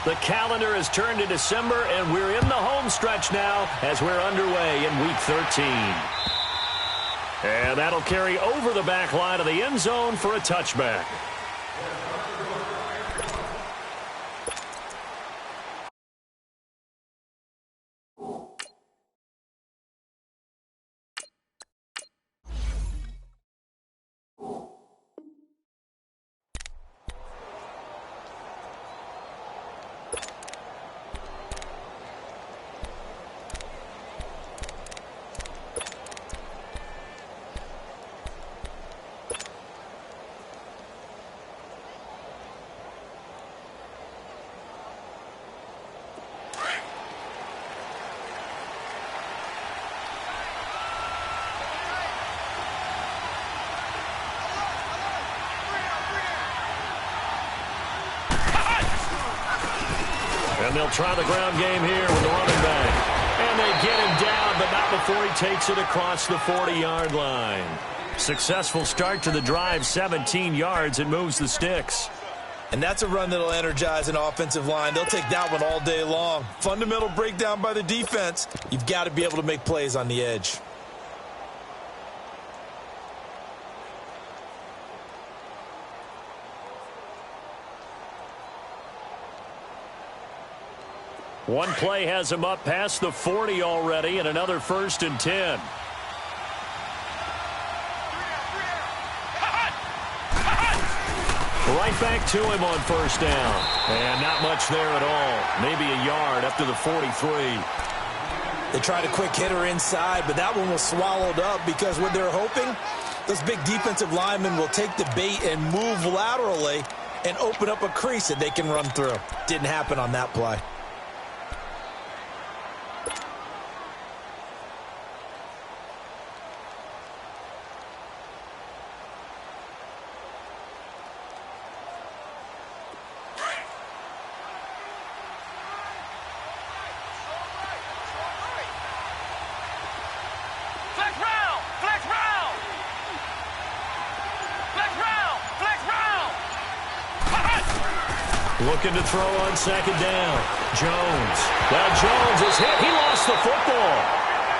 The calendar has turned to December, and we're in the home stretch now as we're underway in Week 13. And that'll carry over the back line of the end zone for a touchback. And they'll try the ground game here with the running back. And they get him down, but not before he takes it across the 40-yard line. Successful start to the drive, 17 yards, and moves the sticks. And that's a run that'll energize an offensive line. They'll take that one all day long. Fundamental breakdown by the defense. You've got to be able to make plays on the edge. One play has him up past the 40 already, and another 1st and 10. Right back to him on 1st down. And not much there at all. Maybe a yard up to the 43. They tried a quick hitter inside, but that one was swallowed up because what they're hoping, those big defensive linemen will take the bait and move laterally and open up a crease that they can run through. Didn't happen on that play. Looking to throw on 2nd down. Jones. Now Jones is hit. He lost the football.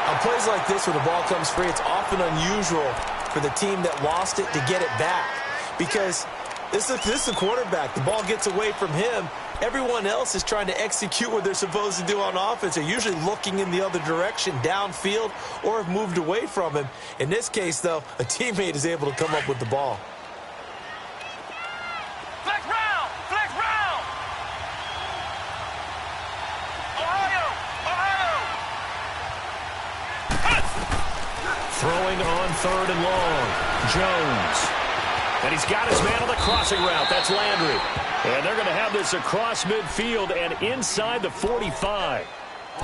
On plays like this where the ball comes free, it's often unusual for the team that lost it to get it back. Because this is the quarterback. The ball gets away from him. Everyone else is trying to execute what they're supposed to do on offense. They're usually looking in the other direction, downfield, or have moved away from him. In this case, though, a teammate is able to come up with the ball. Throwing on 3rd and long. Jones. And he's got his man on the crossing route. That's Landry. And they're going to have this across midfield and inside the 45.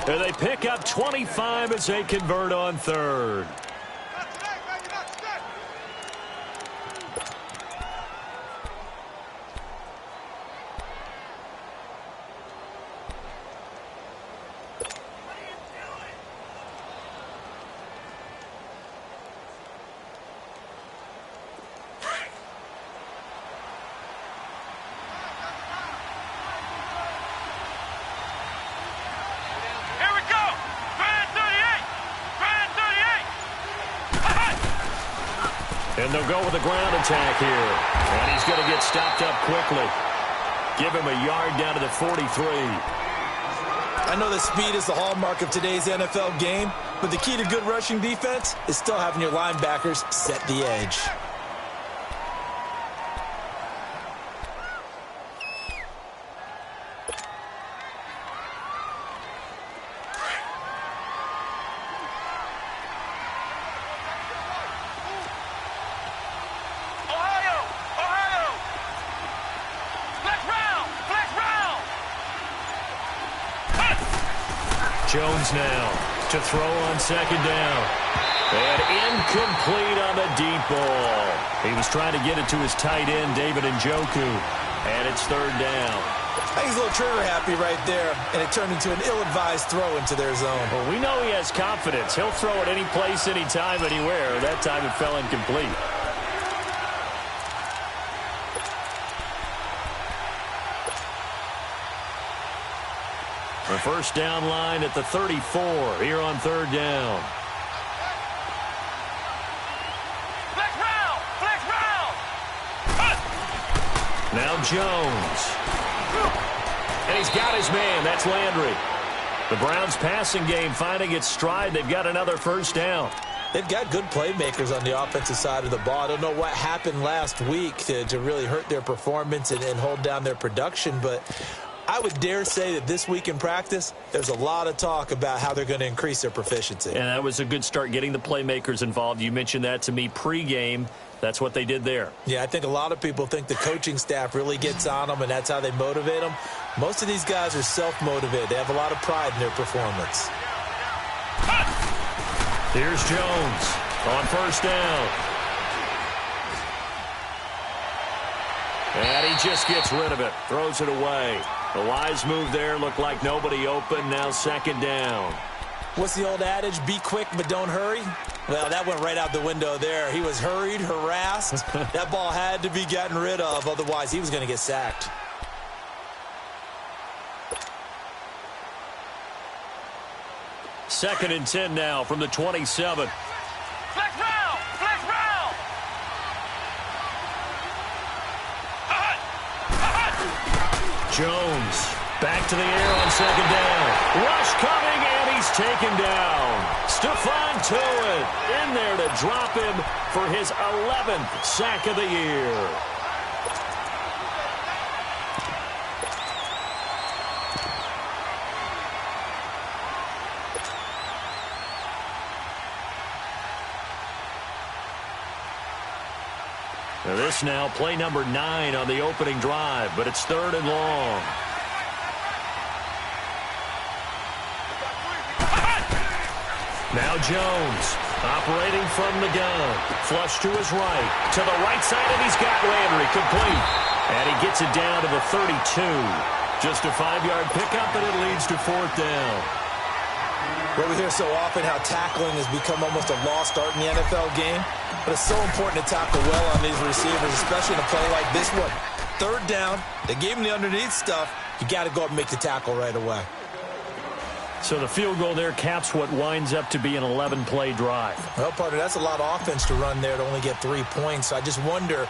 And they pick up 25 as they convert on 3rd. And they'll go with a ground attack here. And he's going to get stopped up quickly. Give him a yard down to the 43. I know that speed is the hallmark of today's NFL game, but the key to good rushing defense is still having your linebackers set the edge. Jones now to throw on 2nd down. And incomplete on the deep ball. He was trying to get it to his tight end, David Njoku. And it's 3rd down. I think he's a little trigger happy right there, and it turned into an ill-advised throw into their zone. Well, we know he has confidence. He'll throw it any place, anytime, anywhere. That time it fell incomplete. The first down line at the 34 here on third down. Now Jones. And he's got his man. That's Landry. The Browns' passing game finding its stride. They've got another first down. They've got good playmakers on the offensive side of the ball. I don't know what happened last week to really hurt their performance and hold down their production, but I would dare say that this week in practice, there's a lot of talk about how they're going to increase their proficiency. And that was a good start, getting the playmakers involved. You mentioned that to me pregame. That's what they did there. Yeah, I think a lot of people think the coaching staff really gets on them, and that's how they motivate them. Most of these guys are self-motivated. They have a lot of pride in their performance. Here's Jones on first down. And he just gets rid of it, throws it away. The wise move there, looked like nobody open, now second down. What's the old adage? Be quick, but don't hurry. Well, that went right out the window there. He was hurried, harassed. That ball had to be gotten rid of, otherwise he was going to get sacked. Second and 10 now from the 27. Flex round! Flex round! Jones back to the air on second down. Rush coming, and he's taken down. Stephon Tuitt in there to drop him for his 11th sack of the year. Now this now play number 9 on the opening drive, but it's third and long. Now Jones operating from the gun. Flush to his right. To the right side, and he's got Landry complete. And he gets it down to the 32. Just a 5-yard pickup, and it leads to fourth down. Well, we hear so often how tackling has become almost a lost art in the NFL game. But it's so important to tackle well on these receivers, especially in a play like this one. Third down, they gave him the underneath stuff. You got to go up and make the tackle right away. So the field goal there caps what winds up to be an 11-play drive. Well, partner, that's a lot of offense to run there to only get 3 points. So I just wonder,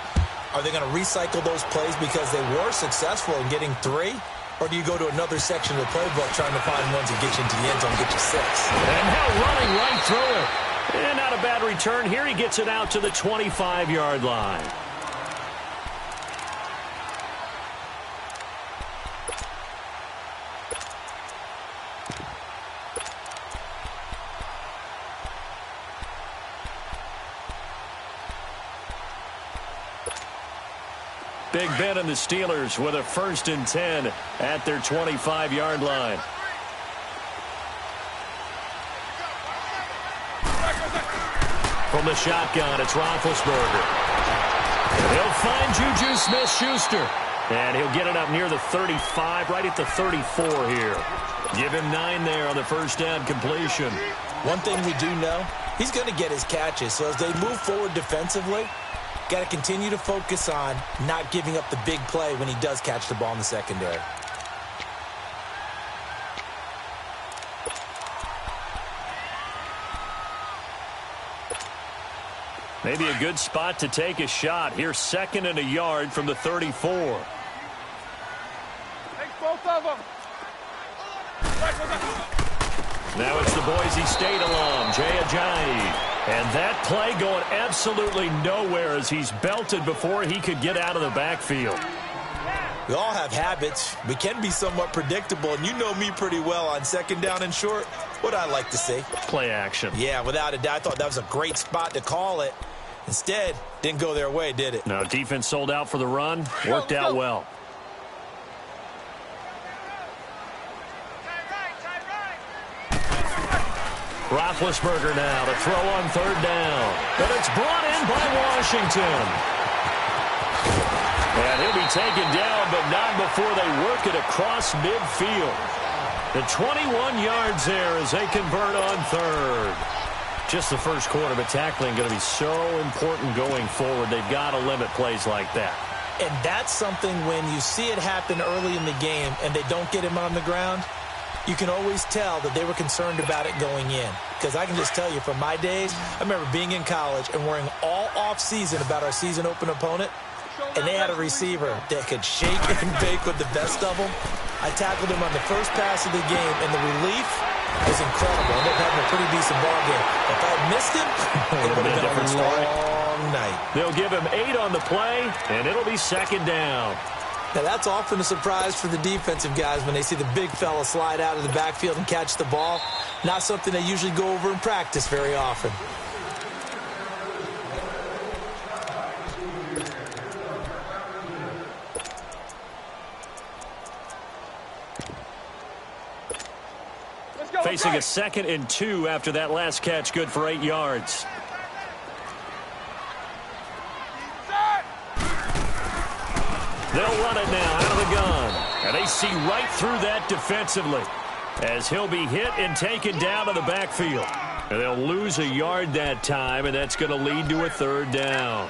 are they going to recycle those plays because they were successful in getting 3? Or do you go to another section of the playbook trying to find ones that get you into the end zone and get you 6? And now running right through it. And not a bad return. Here he gets it out to the 25-yard line. Big Ben and the Steelers with a 1st and 10 at their 25-yard line. From the shotgun, it's Roethlisberger. He'll find Juju Smith-Schuster. And he'll get it up near the 35, right at the 34 here. Give him 9 there on the first down completion. One thing we do know, he's going to get his catches. So as they move forward defensively, got to continue to focus on not giving up the big play when he does catch the ball in the secondary. Maybe a good spot to take a shot. Here's 2nd and a yard from the 34. Take both of them. Now it's the Boise State alum, Jay Ajayi. And that play going absolutely nowhere as he's belted before he could get out of the backfield. We all have habits. We can be somewhat predictable, and you know me pretty well on 2nd down and short. What I like to see. Play action. Yeah, without a doubt. I thought that was a great spot to call it. Instead, didn't go their way, did it? No, defense sold out for the run. Worked out well. Roethlisberger now to throw on 3rd down. But it's brought in by Washington. And he'll be taken down, but not before they work it across midfield. The 21 yards there as they convert on 3rd. Just the first quarter, but tackling going to be so important going forward. They've got to limit plays like that. And that's something when you see it happen early in the game and they don't get him on the ground, you can always tell that they were concerned about it going in. Because I can just tell you from my days, I remember being in college and worrying all off-season about our season open opponent, and they had a receiver that could shake and bake with the best of them. I tackled him on the first pass of the game, and the relief was incredible. I ended up having a pretty decent ball game. If I had missed him, it would have been a long night. They'll give him 8 on the play, and it'll be second down. Now, that's often a surprise for the defensive guys when they see the big fella slide out of the backfield and catch the ball. Not something they usually go over in practice very often. Facing a 2nd and 2 after that last catch, good for 8 yards. They'll run it now out of the gun. And they see right through that defensively as he'll be hit and taken down to the backfield. And they'll lose a yard that time, and that's going to lead to a 3rd down.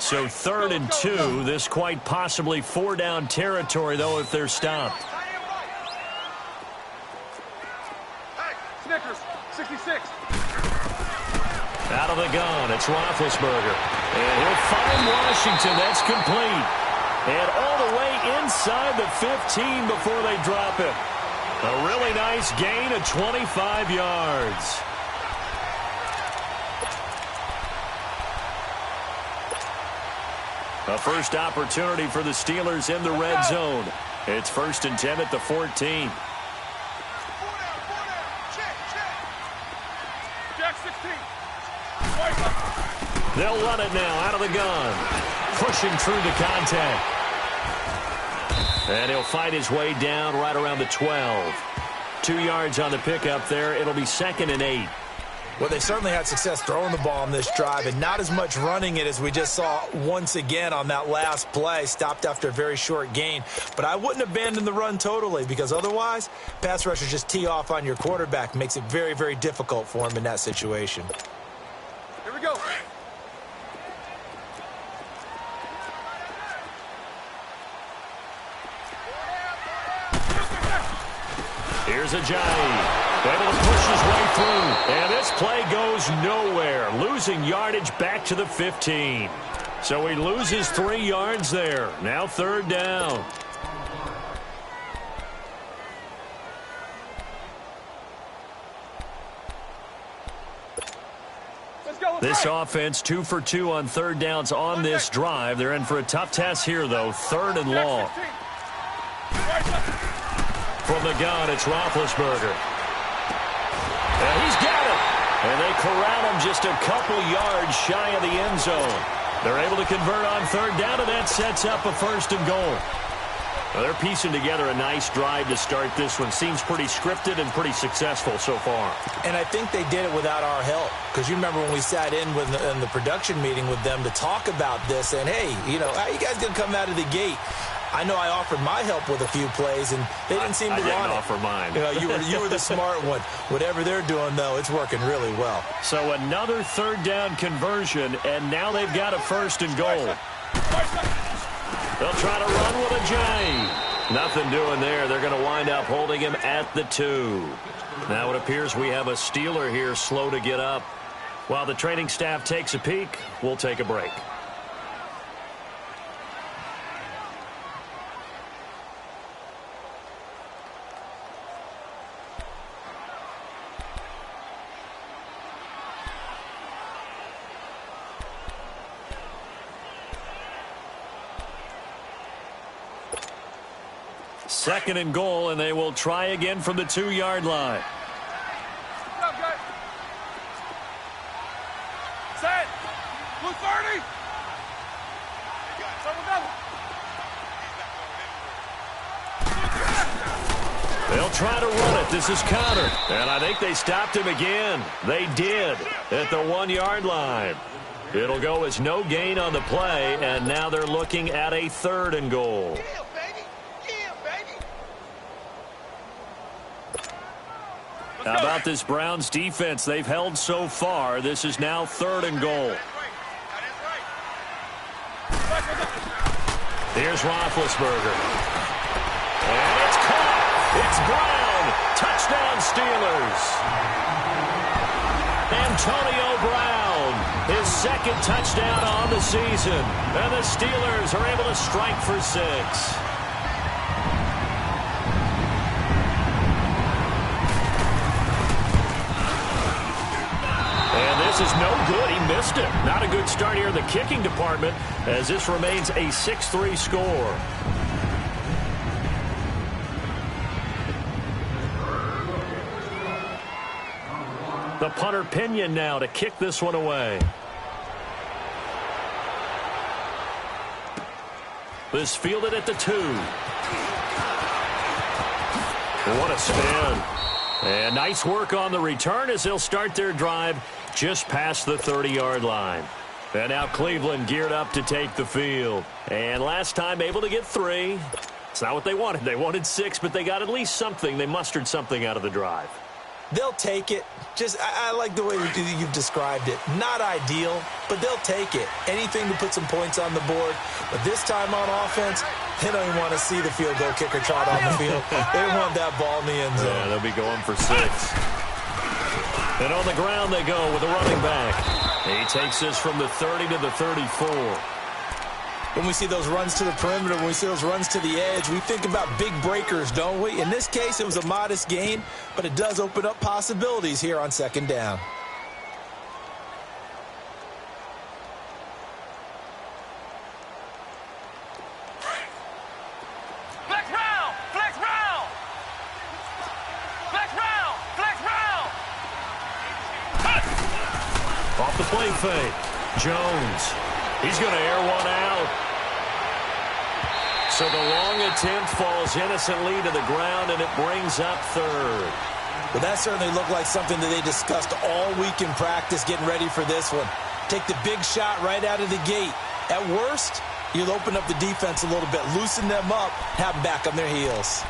So 3rd and 2, this quite possibly 4-down territory, though, if they're stopped. Snickers, 66. Out of the gun, it's Roethlisberger. And he'll find Washington. That's complete. And all the way inside the 15 before they drop it. A really nice gain of 25 yards. A first opportunity for the Steelers in the red zone. It's 1st and 10 at the 14. Jack 16. They'll run it now out of the gun. Pushing through the contact. And he'll fight his way down right around the 12. 2 yards on the pickup there. It'll be 2nd and 8. Well, they certainly had success throwing the ball on this drive and not as much running it as we just saw once again on that last play. Stopped after a very short gain. But I wouldn't abandon the run totally because otherwise, pass rushers just tee off on your quarterback. Makes it very, very difficult for him in that situation. Here we go. Here's Ajayi. Able to push his way through. And this play goes nowhere. Losing yardage back to the 15. So he loses 3 yards there. Now 3rd down. This offense 2 for 2 on 3rd downs on this drive. They're in for a tough task here, though. 3rd and long. From the gun, it's Roethlisberger. And he's got it. And they corral him just a couple yards shy of the end zone. They're able to convert on 3rd down, and that sets up a 1st and goal. Well, they're piecing together a nice drive to start this one. Seems pretty scripted and pretty successful so far. And I think they did it without our help. Because you remember when we sat in the production meeting with them to talk about this, and, hey, you know, how you guys going to come out of the gate? I know I offered my help with a few plays, and they didn't seem to want it. I didn't offer mine. You know, you were the smart one. Whatever they're doing, though, it's working really well. So another 3rd down conversion, and now they've got a 1st and goal. They'll try to run with Ajayi. Nothing doing there. They're going to wind up holding him at the 2. Now it appears we have a Steeler here slow to get up. While the training staff takes a peek, we'll take a break. Second and goal, and they will try again from the 2-yard line. Set. Blue 30. They'll try to run it. This is countered. And I think they stopped him again. They did at the 1-yard line. It'll go as no gain on the play, and now they're looking at a 3rd and goal. How about this Browns defense they've held so far? This is now 3rd and goal. Here's Roethlisberger. And it's caught. It's Brown. Touchdown, Steelers. Antonio Brown, his second touchdown on the season. And the Steelers are able to strike for 6. This is no good. He missed it. Not a good start here in the kicking department as this remains a 6-3 score. The punter Pinion now to kick this one away. This fielded at the 2. What a spin. And nice work on the return as they'll start their drive just past the 30-yard line. And now Cleveland geared up to take the field. And last time able to get 3. It's not what they wanted. They wanted 6, but they got at least something. They mustered something out of the drive. They'll take it. I like the way you've described it. Not ideal, but they'll take it. Anything to put some points on the board. But this time on offense, they don't even want to see the field goal kicker trot on the field. They want that ball in the end zone. Yeah, they'll be going for 6. And on the ground they go with a running back. He takes this from the 30 to the 34. When we see those runs to the perimeter, when we see those runs to the edge, we think about big breakers, don't we? In this case, it was a modest gain, but it does open up possibilities here on second down. Off the play fake. Jones. He's going to air one out. So the long attempt falls innocently to the ground, and it brings up 3rd. Well, that certainly looked like something that they discussed all week in practice getting ready for this one. Take the big shot right out of the gate. At worst, you'll open up the defense a little bit, loosen them up, have them back on their heels.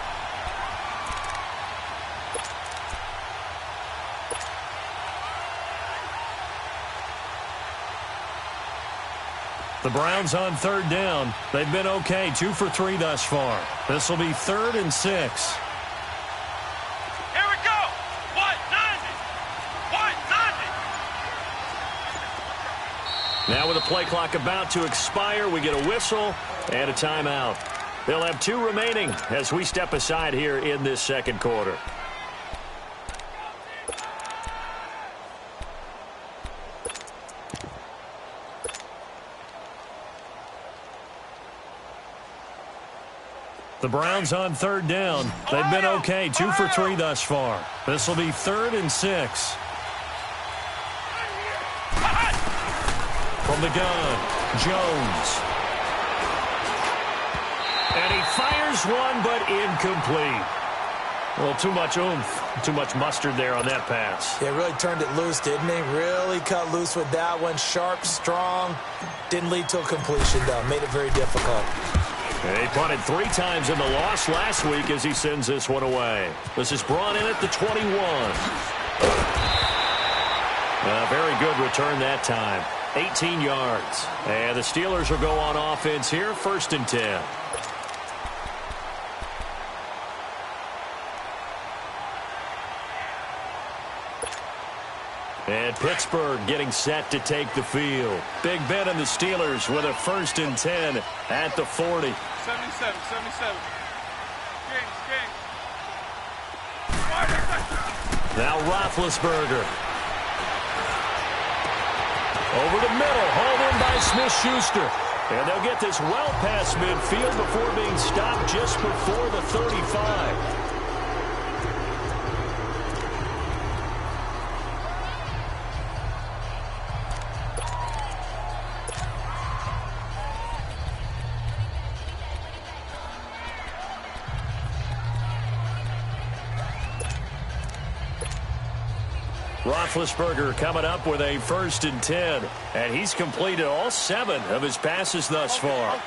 The Browns on 3rd down. They've been okay, 2 for 3 thus far. This will be 3rd and 6. Here we go. 190. Now with the play clock about to expire, we get a whistle and a timeout. They'll have 2 remaining as we step aside here in this second quarter. The Browns on 3rd down. They've been okay, 2 for 3 thus far. This will be 3rd and 6. From the gun, Jones. And he fires one, but incomplete. Well, too much oomph, too much mustard there on that pass. Yeah, really turned it loose, didn't he? Really cut loose with that one. Sharp, strong. Didn't lead to a completion, though. Made it very difficult. He punted 3 times in the loss last week as he sends this one away. This is brought in at the 21. A very good return that time. 18 yards. And the Steelers will go on offense here, 1st and 10. And Pittsburgh getting set to take the field. Big Ben and the Steelers with a 1st and 10 at the 40. 77. Game. Now Roethlisberger. Over the middle, hauled in by Smith-Schuster. And they'll get this well past midfield before being stopped just before the 35. Roethlisberger coming up with a 1st and 10. And he's completed all 7 of his passes thus far.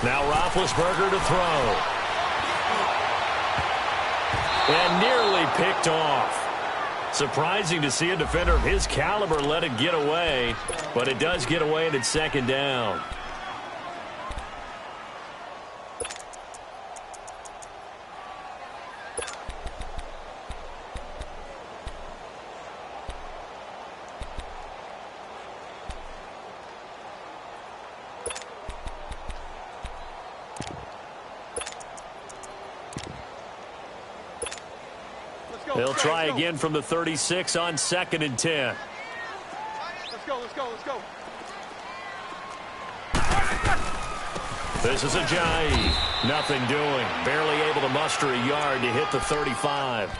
Now Roethlisberger to throw. And nearly picked off. Surprising to see a defender of his caliber let it get away, but it does get away and it's second down. They'll try again from the 36 on 2nd and 10. Let's go, let's go, let's go. This is Ajayi. Nothing doing. Barely able to muster a yard to hit the 35.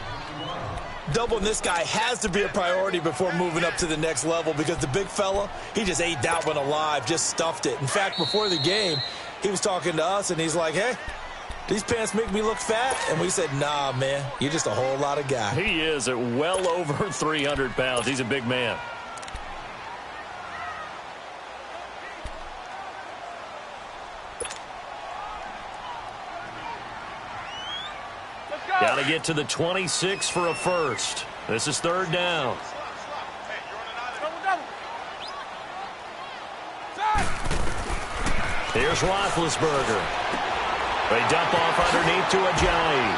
Doubling this guy has to be a priority before moving up to the next level because the big fella, he just ate that one alive, just stuffed it. In fact, before the game, he was talking to us, and he's like, hey, these pants make me look fat. And we said, nah, man, you're just a whole lot of guy. He is at well over 300 pounds. He's a big man. Got to get to the 26 for a first. This is 3rd down. Here's Roethlisberger. They dump off underneath to Ajayi.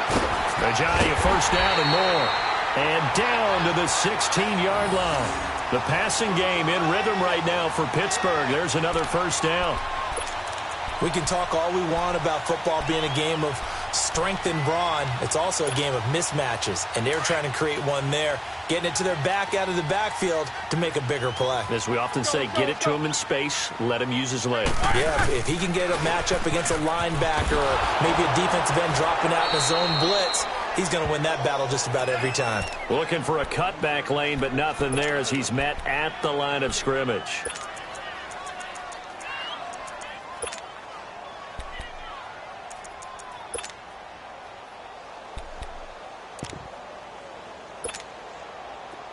Ajayi, a first down and more. And down to the 16-yard line. The passing game in rhythm right now for Pittsburgh. There's another first down. We can talk all we want about football being a game of strength and brawn. It's also a game of mismatches, and they're trying to create one there, getting it to their back out of the backfield to make a bigger play. As we often say, get it to him in space, let him use his leg. Yeah, if he can get a matchup against a linebacker or maybe a defensive end dropping out in a zone blitz, he's going to win that battle just about every time. Looking for a cutback lane, but nothing there as he's met at the line of scrimmage.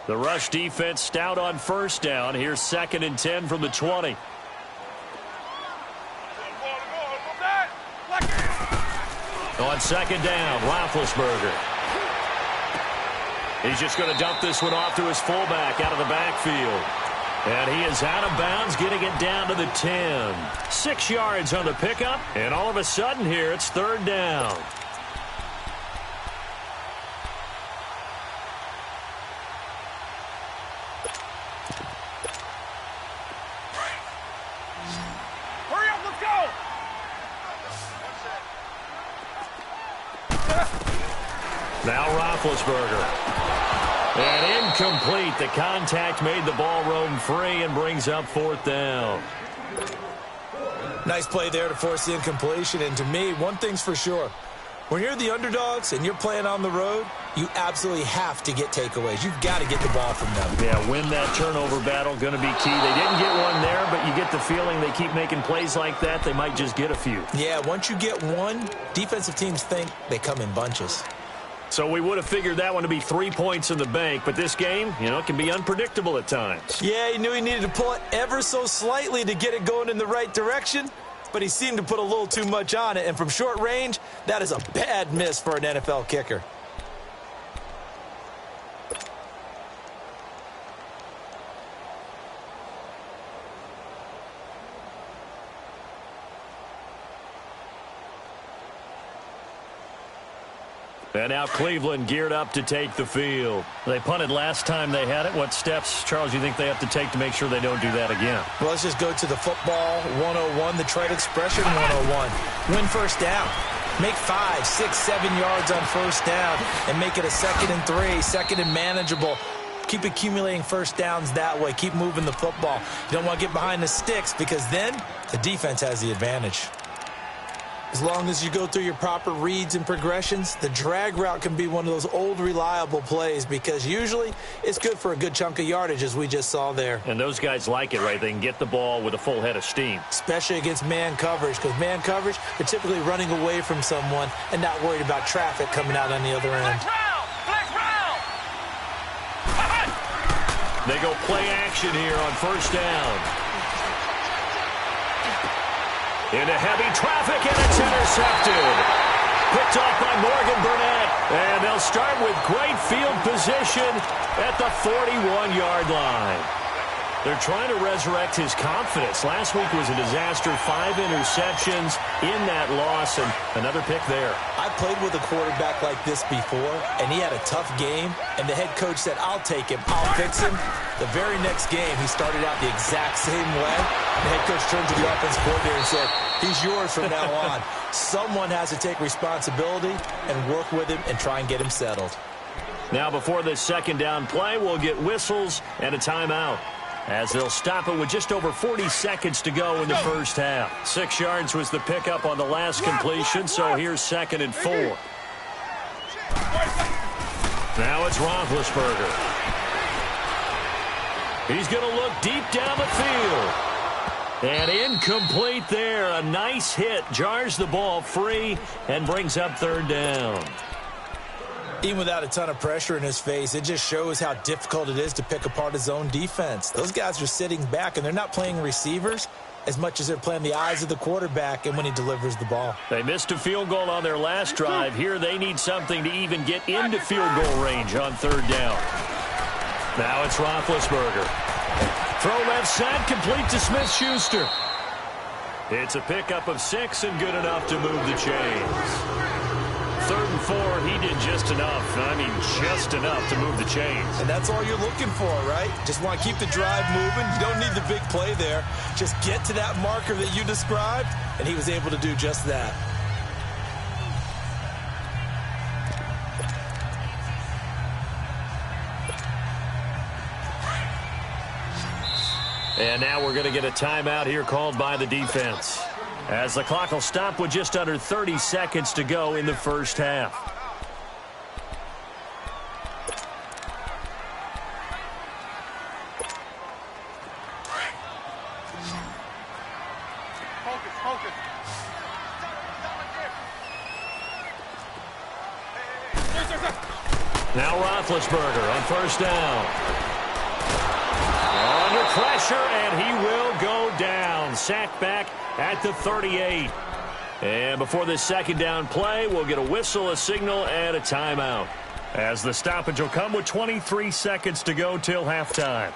The rush defense stout on first down. Here's 2nd and 10 from the 20. On 2nd down, Roethlisberger. He's just going to dump this one off to his fullback out of the backfield. And he is out of bounds, getting it down to the 10. 6 yards on the pickup, and all of a sudden here it's 3rd down. Now Roethlisberger. And incomplete. The contact made the ball roam free and brings up 4th down. Nice play there to force the incompletion. And to me, one thing's for sure. When you're the underdogs and you're playing on the road, you absolutely have to get takeaways. You've got to get the ball from them. Yeah, win that turnover battle, going to be key. They didn't get one there, but you get the feeling they keep making plays like that, they might just get a few. Yeah, once you get one, defensive teams think they come in bunches. So we would have figured that one to be 3 points in the bank, but this game, it can be unpredictable at times. Yeah, he knew he needed to pull it ever so slightly to get it going in the right direction, but he seemed to put a little too much on it, and from short range, that is a bad miss for an NFL kicker. And now Cleveland geared up to take the field. They punted last time they had it. What steps, Charles, you think they have to take to make sure they don't do that again? Well, let's just go to the football 101, the trade expression 101. Win first down. Make 5, 6, 7 yards on first down and make it a 2nd and 3, 2nd and manageable. Keep accumulating first downs that way. Keep moving the football. You don't want to get behind the sticks because then the defense has the advantage. As long as you go through your proper reads and progressions, the drag route can be one of those old reliable plays because usually it's good for a good chunk of yardage as we just saw there. And those guys like it, right? They can get the ball with a full head of steam. Especially against man coverage because man coverage, they're typically running away from someone and not worried about traffic coming out on the other end. They go play action here on first down. Into heavy traffic, and it's intercepted. Picked off by Morgan Burnett. And they'll they'll start with great field position at the 41-yard line. They're trying to resurrect his confidence. Last week was a disaster. 5 interceptions in that loss, and another pick there. I played with a quarterback like this before, and he had a tough game, and the head coach said, I'll take him, I'll fix him. The very next game, he started out the exact same way. The head coach turned to the offensive coordinator and said, he's yours from now on. Someone has to take responsibility and work with him and try and get him settled. Now, before this second down play, we'll get whistles and a timeout, as they'll stop it with just over 40 seconds to go in the first half. 6 yards was the pickup on the last completion, so here's 2nd and 4. Now it's Roethlisberger. He's going to look deep down the field. And incomplete there. A nice hit. Jars the ball free and brings up 3rd down. Even without a ton of pressure in his face, it just shows how difficult it is to pick apart his own defense. Those guys are sitting back, and they're not playing receivers as much as they're playing the eyes of the quarterback and when he delivers the ball. They missed a field goal on their last drive. Here they need something to even get into field goal range on 3rd down. Now it's Roethlisberger. Throw left side, complete to Smith-Schuster. It's a pickup of 6 and good enough to move the chains. 3rd and 4, he did just enough. I mean, just enough to move the chains. And that's all you're looking for, right? Just want to keep the drive moving. You don't need the big play there. Just get to that marker that you described, and he was able to do just that. And now we're going to get a timeout here called by the defense, as the clock will stop with just under 30 seconds to go in the first half. Focus. Now Roethlisberger on 1st down. Under pressure, and he will go down. Sacked back at the 38. And before this second down play, we'll get a whistle, a signal, and a timeout, as the stoppage will come with 23 seconds to go till halftime.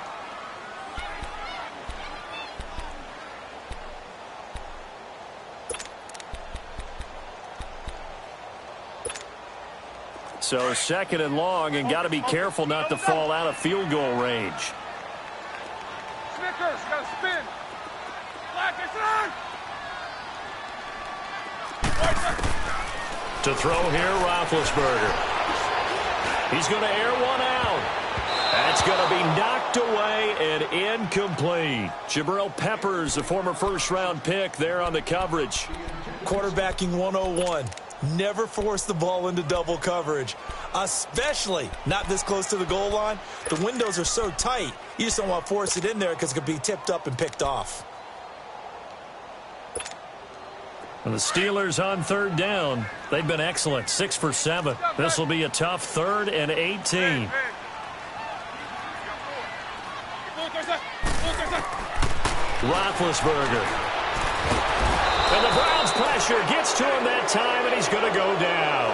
So 2nd and long, and got to be careful not to fall out of field goal range. Snickers, gotta spin. Black, it's on. To throw here, Roethlisberger. He's going to air one out. That's going to be knocked away and incomplete. Jabril Peppers, the former first-round pick, there on the coverage. Quarterbacking 101. Never force the ball into double coverage, especially not this close to the goal line. The windows are so tight, you just don't want to force it in there because it could be tipped up and picked off. And the Steelers on 3rd down. They've been excellent, 6 for 7. This will be a tough 3rd and 18. Roethlisberger. And the Browns' pressure gets to him that time, and he's going to go down.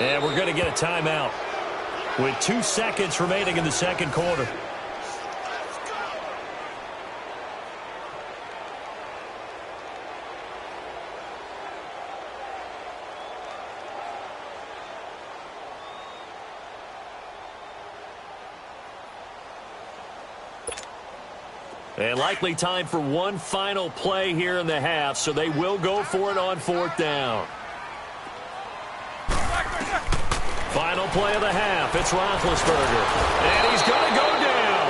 And we're going to get a timeout with 2 seconds remaining in the second quarter. And likely time for one final play here in the half, so they will go for it on 4th down. Final play of the half. It's Roethlisberger. And he's going to go down.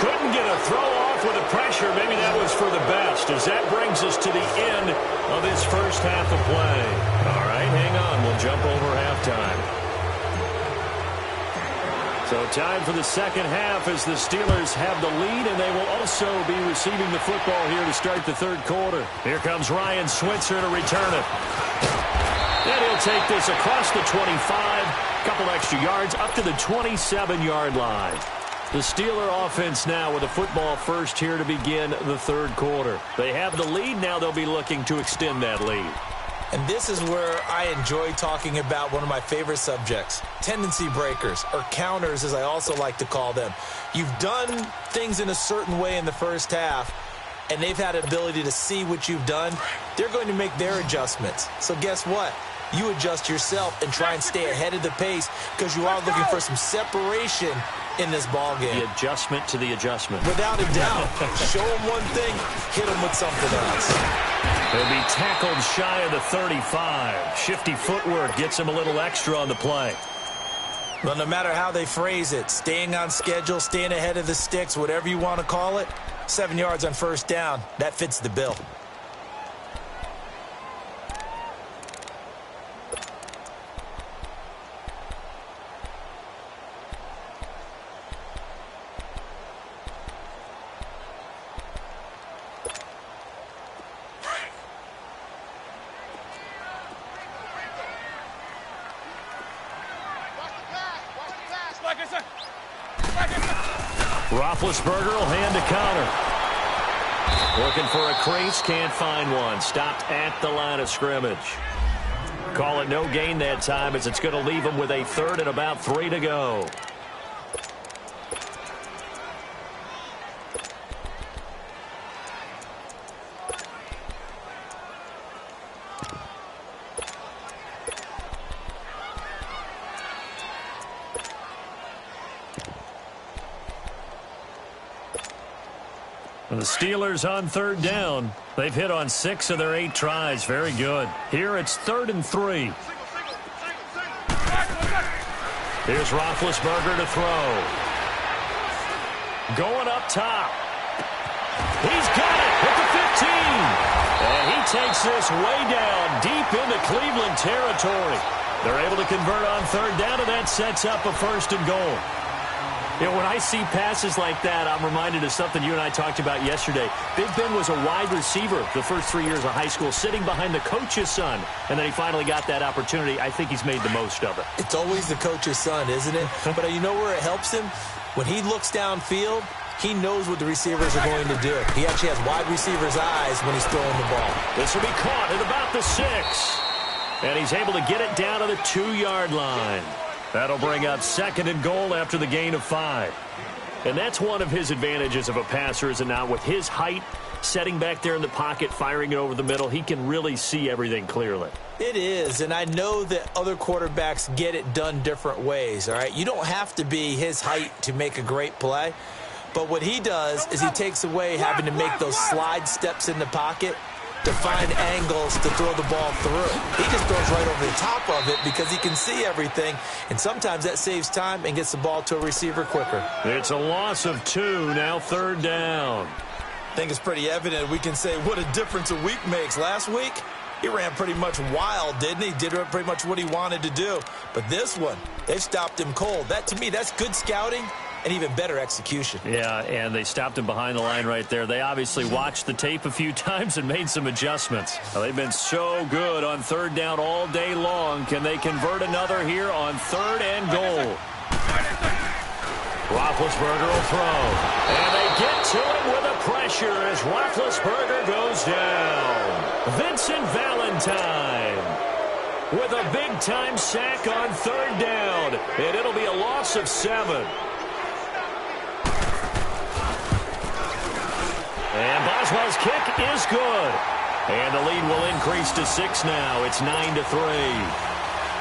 Couldn't get a throw off with the pressure. Maybe that was for the best, as that brings us to the end of this first half of play. All right, hang on. We'll jump over halftime. So time for the second half as the Steelers have the lead, and they will also be receiving the football here to start the third quarter. Here comes Ryan Switzer to return it. And he'll take this across the 25, couple extra yards, up to the 27-yard line. The Steeler offense now with a football first here to begin the third quarter. They have the lead. Now they'll be looking to extend that lead. And this is where I enjoy talking about one of my favorite subjects, tendency breakers, or counters as I also like to call them. You've done things in a certain way in the first half, and they've had an ability to see what you've done. They're going to make their adjustments. So guess what? You adjust yourself and try and stay ahead of the pace because you are looking for some separation in this ball game. The adjustment to the adjustment. Without a doubt. Show them one thing, hit them with something else. He'll be tackled shy of the 35. Shifty footwork gets him a little extra on the play. Well, no matter how they phrase it, staying on schedule, staying ahead of the sticks, whatever you want to call it, 7 yards on first down, that fits the bill. Roethlisberger will hand to counter. Looking for a crease, can't find one. Stopped at the line of scrimmage. Call it no gain that time as it's going to leave him with a third and about 3 to go. The Steelers on third down. They've hit on 6 of their 8 tries. Very good. Here it's 3rd and 3. Here's Roethlisberger to throw. Going up top. He's got it at the 15. And he takes this way down deep into Cleveland territory. They're able to convert on third down, and that sets up a 1st and goal. You know, when I see passes like that, I'm reminded of something you and I talked about yesterday. Big Ben was a wide receiver the first 3 years of high school, sitting behind the coach's son, and then he finally got that opportunity. I think he's made the most of it. It's always the coach's son, isn't it? But you know where it helps him? When he looks downfield, he knows what the receivers are going to do. He actually has wide receivers' eyes when he's throwing the ball. This will be caught at about the 6. And he's able to get it down to the 2-yard line. That'll bring up 2nd and goal after the gain of 5. And that's one of his advantages of a passer, is it not? With his height, setting back there in the pocket, firing it over the middle, he can really see everything clearly. It is, and I know that other quarterbacks get it done different ways, all right? You don't have to be his height to make a great play. But what he does is he takes away having to make those slide steps in the pocket to find angles to throw the ball through. He just throws right over the top of it because he can see everything, and sometimes that saves time and gets the ball to a receiver quicker. It's a loss of 2, now 3rd down. I think it's pretty evident we can say what a difference a week makes. Last week, he ran pretty much wild, didn't he? Did pretty much what he wanted to do. But this one, they've stopped him cold. That, to me, that's good scouting and even better execution. Yeah, and they stopped him behind the line right there. They obviously watched the tape a few times and made some adjustments. Well, they've been so good on third down all day long. Can they convert another here on 3rd and goal? Roethlisberger will throw. And they get to him with a pressure as Roethlisberger goes down. Vincent Valentine with a big-time sack on 3rd down. And it'll be a loss of 7. And Boswell's kick is good. And the lead will increase to 6 now. It's 9-3.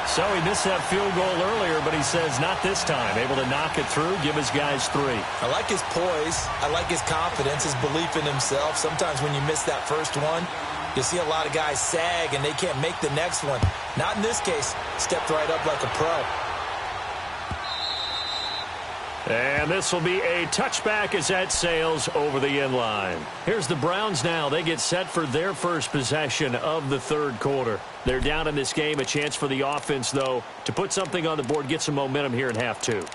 So he missed that field goal earlier, but he says not this time. Able to knock it through, give his guys 3. I like his poise. I like his confidence, his belief in himself. Sometimes when you miss that first one, you see a lot of guys sag and they can't make the next one. Not in this case. Stepped right up like a pro. And this will be a touchback as that sails over the end line. Here's the Browns now. They get set for their first possession of the 3rd quarter. They're down in this game. A chance for the offense, though, to put something on the board, get some momentum here in half 2.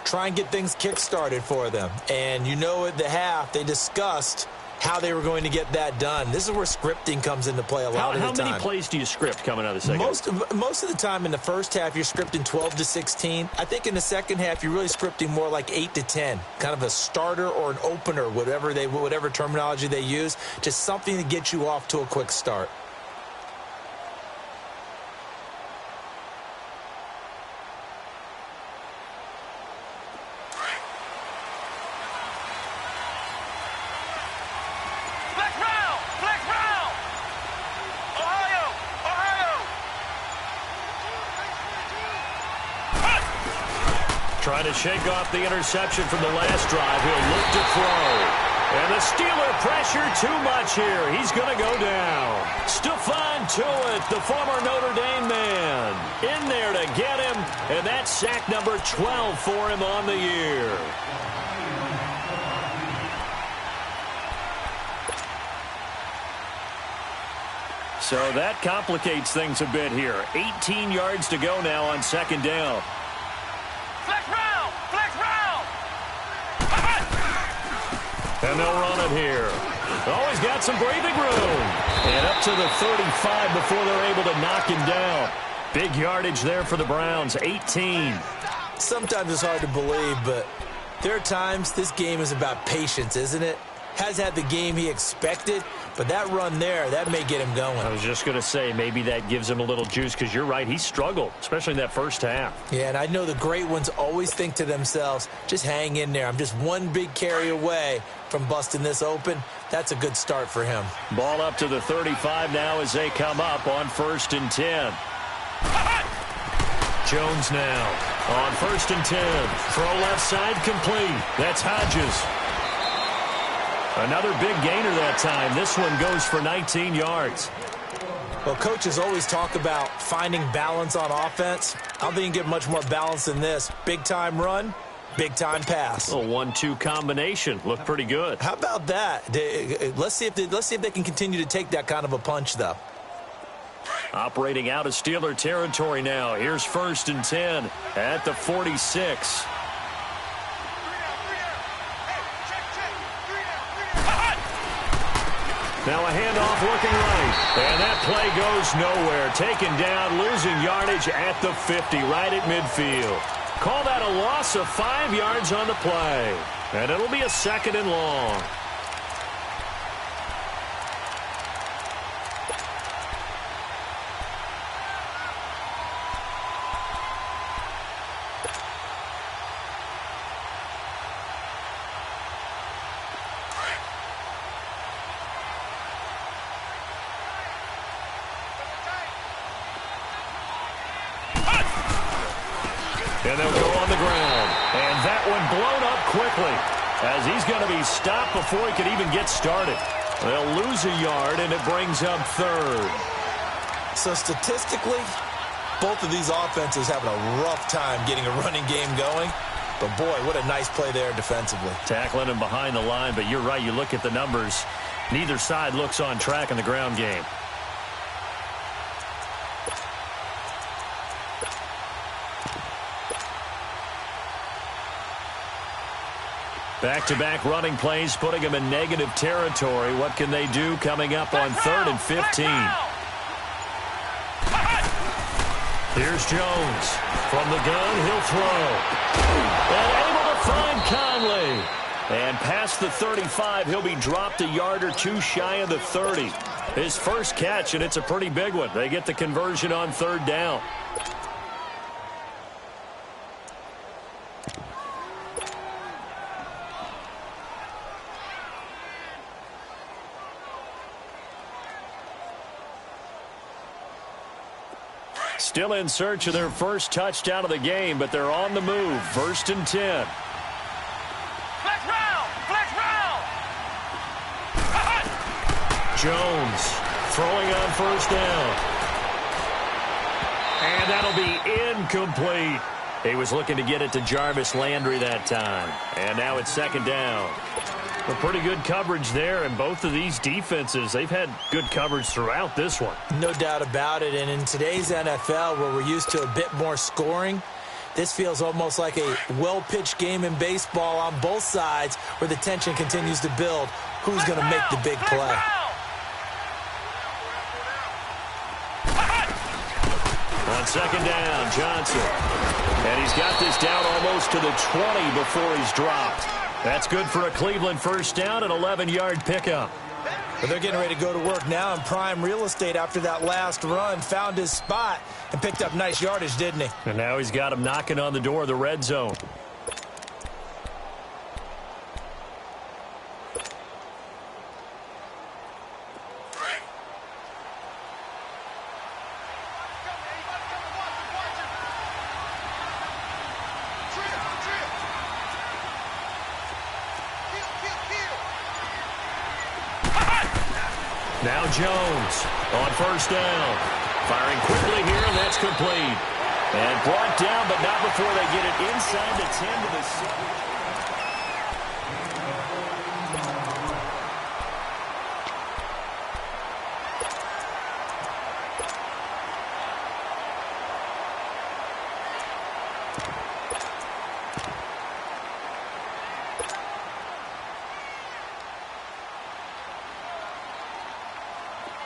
Try and get things kick-started for them. And you know at the half they discussed how they were going to get that done. This is where scripting comes into play a lot of the time. How many plays do you script coming out of the second? Most of the time in the first half, you're scripting 12 to 16. I think in the second half, you're really scripting more like 8 to 10, kind of a starter or an opener, whatever terminology they use, just something to get you off to a quick start. Trying to shake off the interception from the last drive. He'll look to throw. And the Steeler pressure too much here. He's going to go down. Stephon Tuitt, the former Notre Dame man, in there to get him. And that's sack number 12 for him on the year. So that complicates things a bit here. 18 yards to go now on second down. And they'll run it here. Always got some breathing room. And up to the 35 before they're able to knock him down. Big yardage there for the Browns, 18. Sometimes it's hard to believe, but there are times this game is about patience, isn't it? Has had the game he expected, but that run there, that may get him going. I was just going to say, maybe that gives him a little juice, because you're right, he struggled, especially in that first half. Yeah, and I know the great ones always think to themselves, just hang in there. I'm just one big carry away from busting this open. That's a good start for him. Ball up to the 35 now as they come up on 1st and 10. Jones now on 1st and 10. Throw left side complete. That's Hodges. Another big gainer that time. This one goes for 19 yards. Well, coaches always talk about finding balance on offense. I don't think you can get much more balance than this. Big-time run, big-time pass. A 1-2 combination. Looked pretty good. How about that? Let's see if they can continue to take that kind of a punch, though. Operating out of Steeler territory now. Here's 1st and 10 at the 46. Now a handoff looking right. And that play goes nowhere. Taken down, losing yardage at the 50, right at midfield. Call that a loss of 5 yards on the play. And it'll be a 2nd and long. And they'll go on the ground. And that one blown up quickly as he's going to be stopped before he could even get started. They'll lose a yard, and it brings up 3rd. So statistically, both of these offenses having a rough time getting a running game going. But, boy, what a nice play there defensively. Tackling him behind the line, but you're right. You look at the numbers. Neither side looks on track in the ground game. Back-to-back running plays, putting them in negative territory. What can they do coming up on 3rd and 15? Here's Jones. From the gun, he'll throw. And able to find Conley. And past the 35, he'll be dropped a yard or two shy of the 30. His first catch, and it's a pretty big one. They get the conversion on 3rd down. Still in search of their first touchdown of the game, but they're on the move. 1st and 10. Flex round! Flex round! Jones throwing on 1st down. And that'll be incomplete. He was looking to get it to Jarvis Landry that time. And now it's 2nd down. Well, pretty good coverage there, and both of these defenses, they've had good coverage throughout this one. No doubt about it, and in today's NFL, where we're used to a bit more scoring, this feels almost like a well-pitched game in baseball on both sides where the tension continues to build. who's going to make the big play. On second down, Johnson. And he's got this down almost to the 20 before he's dropped. That's good for a Cleveland first down, an 11-yard pickup. But they're getting ready to go to work now in prime real estate after that last run. Found his spot and picked up nice yardage, didn't he? And now he's got him knocking on the door of the red zone. Now Jones on first down. Firing quickly here, and that's complete. And brought down, but not before they get it inside the 10 to the 6.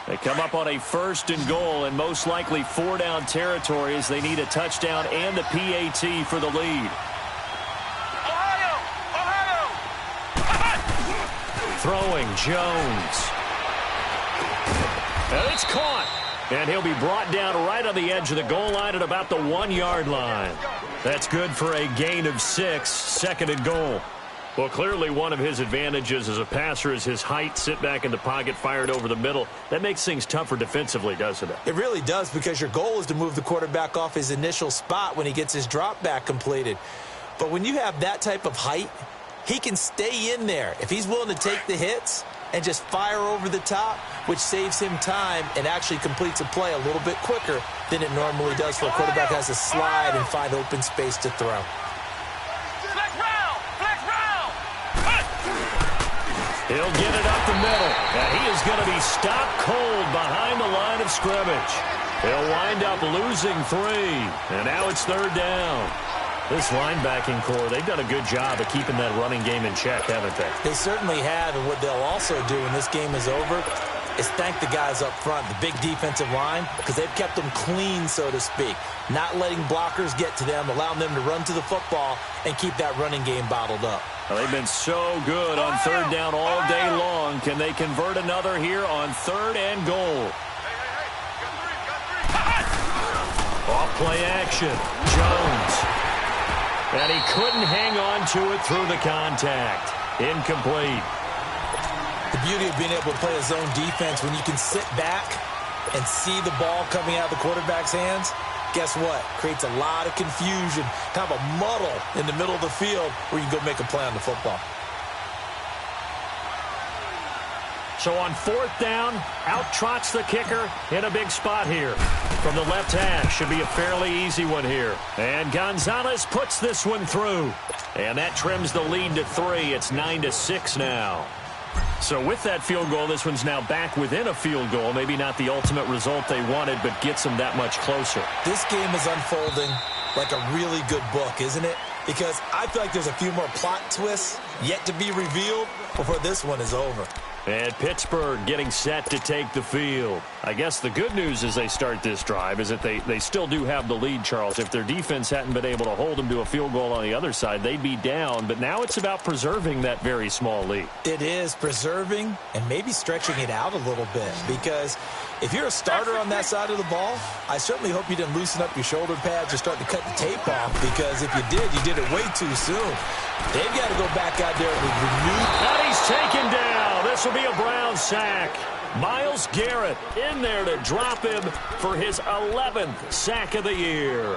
They come up on a first and goal and most likely 4-down territory as they need a touchdown and the PAT for the lead. Ohio! Throwing Jones. And it's caught. And he'll be brought down right on the edge of the goal line at about the 1-yard line. That's good for a gain of 6, second and goal. Well, clearly one of his advantages as a passer is his height, sit back in the pocket, fired over the middle. That makes things tougher defensively, doesn't it? It really does, because your goal is to move the quarterback off his initial spot when he gets his drop back completed. But when you have that type of height, he can stay in there if he's willing to take the hits and just fire over the top, which saves him time and actually completes a play a little bit quicker than it normally does for a quarterback who has to slide and find open space to throw. He'll get it up the middle, and he is going to be stopped cold behind the line of scrimmage. He'll wind up losing 3, and now it's third down. This linebacking core, they've done a good job of keeping that running game in check, haven't they? They certainly have, and what they'll also do when this game is over is thank the guys up front, the big defensive line, because they've kept them clean, so to speak, not letting blockers get to them, allowing them to run to the football and keep that running game bottled up. Well, they've been so good on third down all day long. Can they convert another here on third and goal? Off play action. Jones. And he couldn't hang on to it through the contact. Incomplete. The beauty of being able to play a zone defense when you can sit back and see the ball coming out of the quarterback's hands, guess what? Creates a lot of confusion, kind of a muddle in the middle of the field where you can go make a play on the football. So on fourth down, out trots the kicker in a big spot here. From the left hash, should be a fairly easy one here. And Gonzalez puts this one through. And that trims the lead to 3. It's 9-6 now. So with that field goal, this one's now back within a field goal. Maybe not the ultimate result they wanted, but gets them that much closer. This game is unfolding like a really good book, isn't it? Because I feel like there's a few more plot twists yet to be revealed before this one is over. And Pittsburgh getting set to take the field. I guess the good news as they start this drive is that they still do have the lead, Charles. If their defense hadn't been able to hold them to a field goal on the other side, they'd be down. But now it's about preserving that very small lead. It is preserving and maybe stretching it out a little bit, because if you're a starter on that side of the ball, I certainly hope you didn't loosen up your shoulder pads or start to cut the tape off, because if you did it way too soon. They've got to go back out there with renewed. And he's taken down. This will be a Brown sack. Myles Garrett in there to drop him for his 11th sack of the year.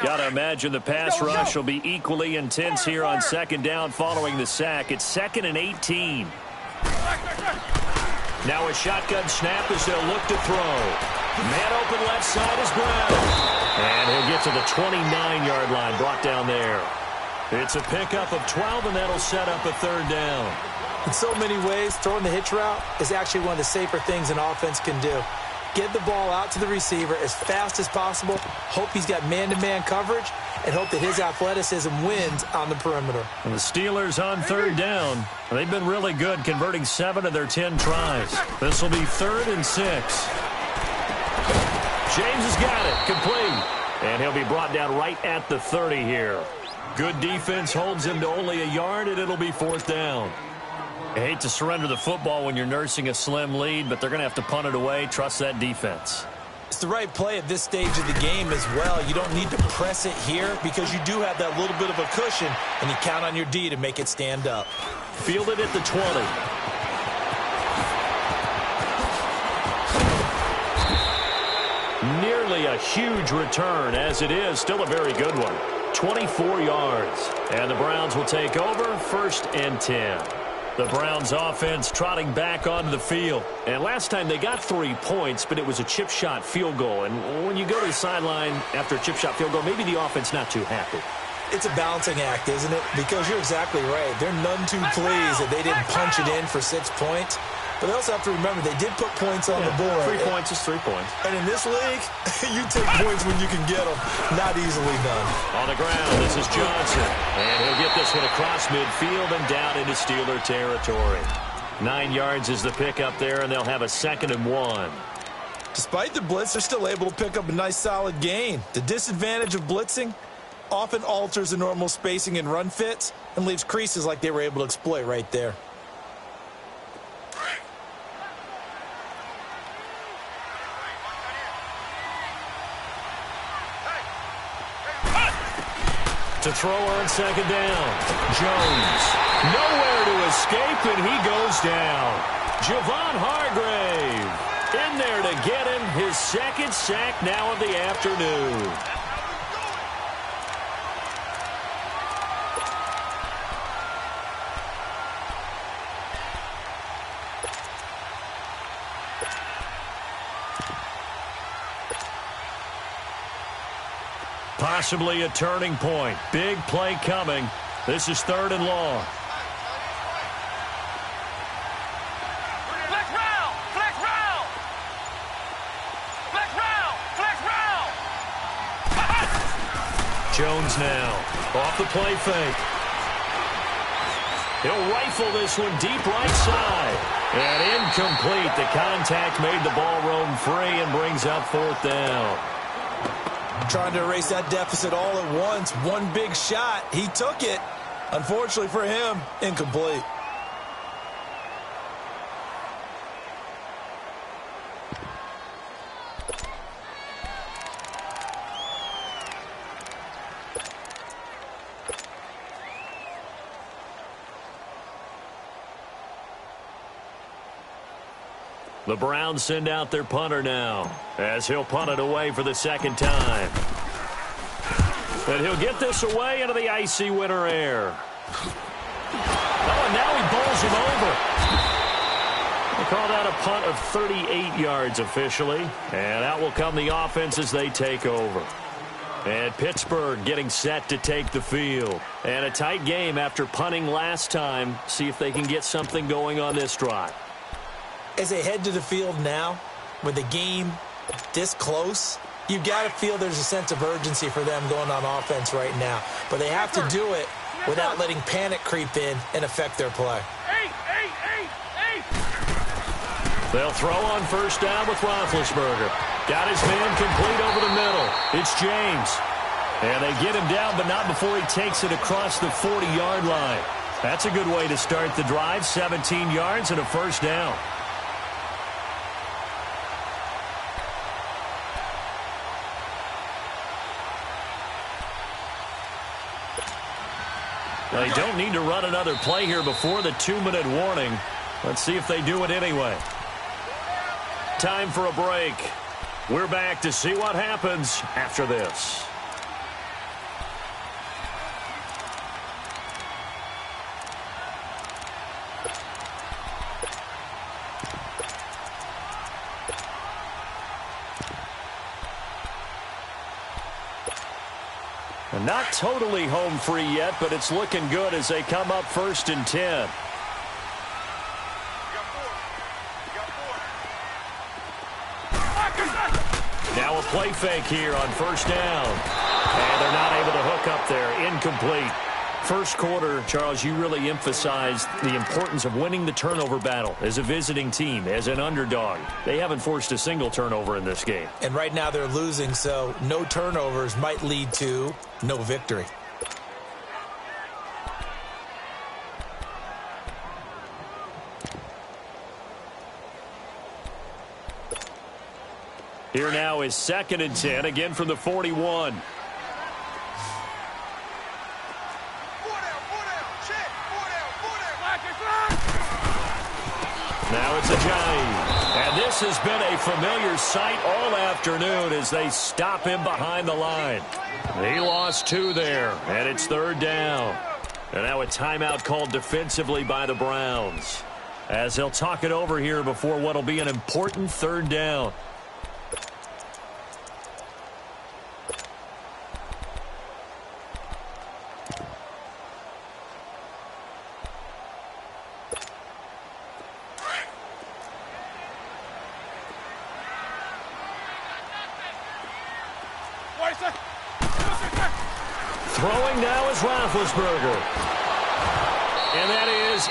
Got to imagine the pass rush will be equally intense here on second down following the sack. It's 2nd and 18. Now a shotgun snap as they'll look to throw. Man open left side is Brown. And he'll get to the 29-yard line, brought down there. It's a pickup of 12, and that'll set up a 3rd down. In so many ways, throwing the hitch route is actually one of the safer things an offense can do. Get the ball out to the receiver as fast as possible, hope he's got man-to-man coverage, and hope that his athleticism wins on the perimeter. And the Steelers on 3rd down. They've been really good, converting 7 of their 10 tries. This will be 3rd and 6. James has got it, complete. And he'll be brought down right at the 30 here. Good defense holds him to only a yard, and it'll be 4th down. I hate to surrender the football when you're nursing a slim lead, but they're going to have to punt it away. Trust that defense. It's the right play at this stage of the game as well. You don't need to press it here because you do have that little bit of a cushion, and you count on your D to make it stand up. Fielded at the 20. Nearly a huge return, as it is still a very good one. 24 yards. And the Browns will take over, 1st and 10. The Browns offense trotting back onto the field. And last time they got 3 points, but it was a chip shot field goal. And when you go to the sideline after a chip shot field goal, maybe the offense not too happy. It's a balancing act, isn't it? Because you're exactly right. They're none too pleased that they didn't punch it in for 6 points. But they also have to remember they did put points on the board. 3 points is 3 points. And in this league, you take points when you can get them. Not easily done. On the ground, this is Johnson. And he'll get this one across midfield and down into Steeler territory. 9 yards is the pickup there, and they'll have a 2nd and 1. Despite the blitz, they're still able to pick up a nice solid gain. The disadvantage of blitzing often alters the normal spacing and run fits and leaves creases like they were able to exploit right there. To throw on 2nd down. Jones. Nowhere to escape, and he goes down. Javon Hargrave in there to get him his 2nd sack now of the afternoon. Possibly a turning point. Big play coming. This is 3rd and long. Flex round! Flex round! Flex round! Flex round! Jones now. Off the play fake. He'll rifle this one deep right side. And incomplete. The contact made the ball roam free and brings up 4th down. Trying to erase that deficit all at once. One big shot. He took it. Unfortunately for him, incomplete. The Browns send out their punter now, as he'll punt it away for the 2nd time. And he'll get this away into the icy winter air. Oh, and now he bowls him over. They call that a punt of 38 yards officially. And out will come the offense as they take over. And Pittsburgh getting set to take the field. And a tight game after punting last time. See if they can get something going on this drive. As they head to the field now, with the game this close, you've got to feel there's a sense of urgency for them going on offense right now. But they have to do it without letting panic creep in and affect their play. They'll throw on 1st down with Roethlisberger. Got his man complete over the middle. It's James. And they get him down, but not before he takes it across the 40-yard line. That's a good way to start the drive. 17 yards and a 1st down. They don't need to run another play here before the 2-minute warning. Let's see if they do it anyway. Time for a break. We're back to see what happens after this. Not totally home free yet, but it's looking good as they come up 1st and 10. Now a play fake here on 1st down. And they're not able to hook up there. Incomplete. First quarter, Charles, you really emphasized the importance of winning the turnover battle as a visiting team, as an underdog. They haven't forced a single turnover in this game. And right now they're losing, so no turnovers might lead to no victory. Here now is 2nd and 10, again from the 41. Now it's a Ajayi. And this has been a familiar sight all afternoon as they stop him behind the line. He lost 2 there, and it's 3rd down. And now a timeout called defensively by the Browns, as they'll talk it over here before what will be an important 3rd down. Throwing now is Roethlisberger. And that is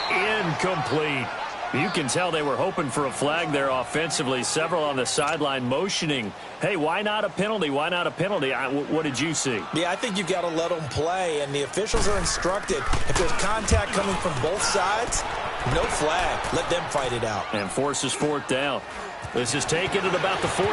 incomplete. You can tell they were hoping for a flag there offensively. Several on the sideline motioning, hey, why not a penalty? Why not a penalty? What did you see? Yeah, I think you've got to let them play, and the officials are instructed. If there's contact coming from both sides, no flag. Let them fight it out. And forces 4th down. This is taken at about the 14.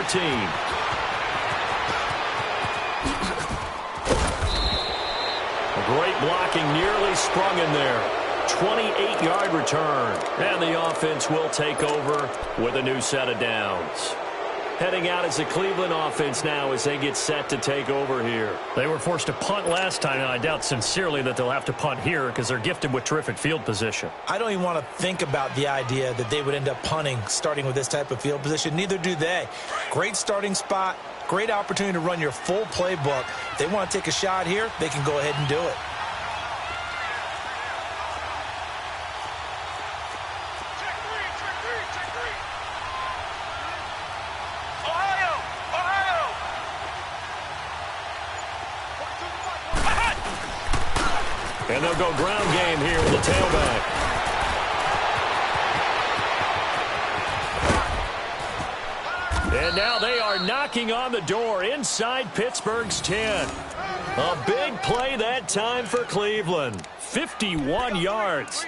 Great blocking, nearly sprung in there. 28-yard return. And the offense will take over with a new set of downs. Heading out as the Cleveland offense now as they get set to take over here. They were forced to punt last time, and I doubt sincerely that they'll have to punt here because they're gifted with terrific field position. I don't even want to think about the idea that they would end up punting starting with this type of field position. Neither do they. Great starting spot. Great opportunity to run your full playbook. If they want to take a shot here, they can go ahead and do it. And they'll go ground game here with the tailback. And now they are knocking on the door inside Pittsburgh's 10. A big play that time for Cleveland. 51 yards.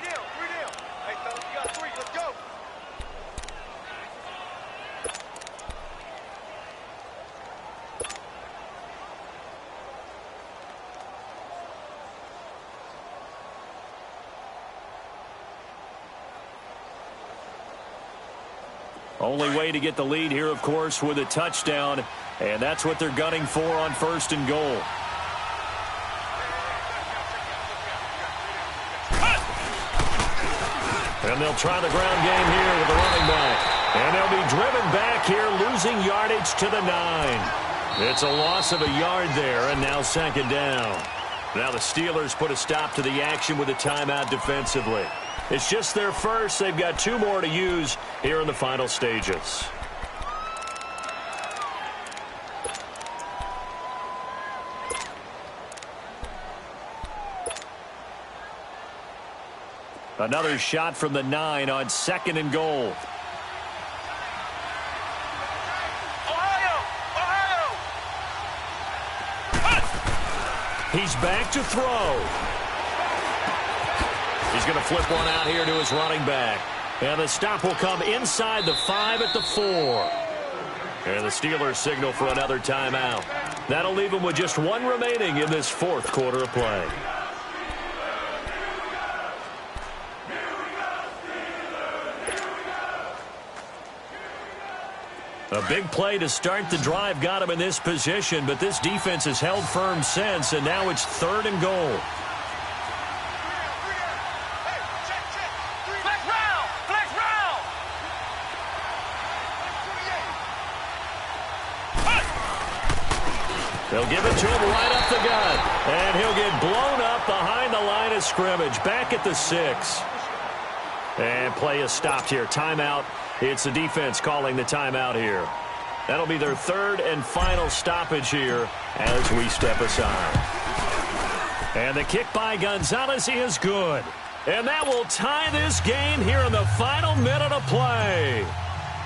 Only way to get the lead here, of course, with a touchdown. And that's what they're gunning for on 1st and goal. And they'll try the ground game here with the running back. And they'll be driven back here, losing yardage to the 9. It's a loss of a yard there, and now 2nd down. Now the Steelers put a stop to the action with a timeout defensively. It's just their first. They've got 2 more to use here in the final stages. Another shot from the 9 on 2nd and goal. He's back to throw. He's going to flip one out here to his running back. And the stop will come inside the 5 at the 4. And the Steelers signal for another timeout. That'll leave them with just 1 remaining in this 4th quarter of play. A big play to start the drive got him in this position, but this defense has held firm since, and now it's 3rd and goal. They'll give it to him right up the gut. And he'll get blown up behind the line of scrimmage. Back at the 6. And play is stopped here. Timeout. It's the defense calling the timeout here. That'll be their third and final stoppage here as we step aside. And the kick by Gonzalez is good. And that will tie this game here in the final minute of play.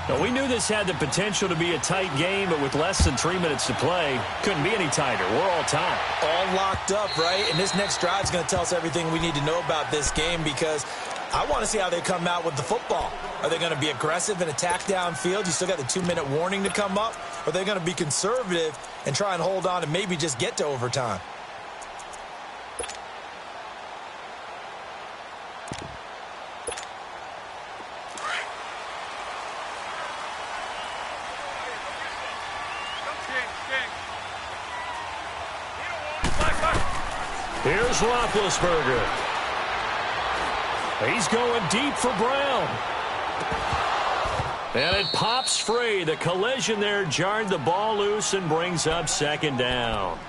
Now, we knew this had the potential to be a tight game, but with less than 3 minutes to play, couldn't be any tighter. We're all tied. All locked up, right? And this next drive is going to tell us everything we need to know about this game because I want to see how they come out with the football. Are they going to be aggressive and attack downfield? You still got the 2-minute warning to come up. Or are they going to be conservative and try and hold on and maybe just get to overtime? Here's Roethlisberger. He's going deep for Brown. And it pops free. The collision there jarred the ball loose and brings up second down.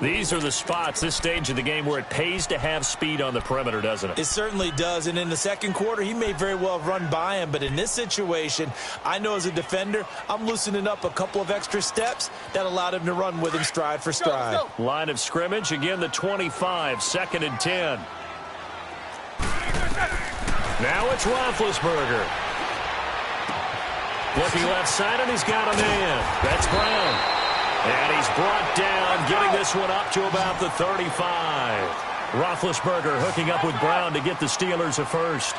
These are the spots, this stage of the game, where it pays to have speed on the perimeter, doesn't it? It certainly does. And in the second quarter, he may very well run by him. But in this situation, I know as a defender, I'm loosening up a couple of extra steps that allowed him to run with him stride for stride. Line of scrimmage, again the 25, 2nd and 10. Now it's Roethlisberger. Looking left side, and he's got a man. That's Brown. And he's brought down, getting this one up to about the 35. Roethlisberger hooking up with Brown to get the Steelers a first.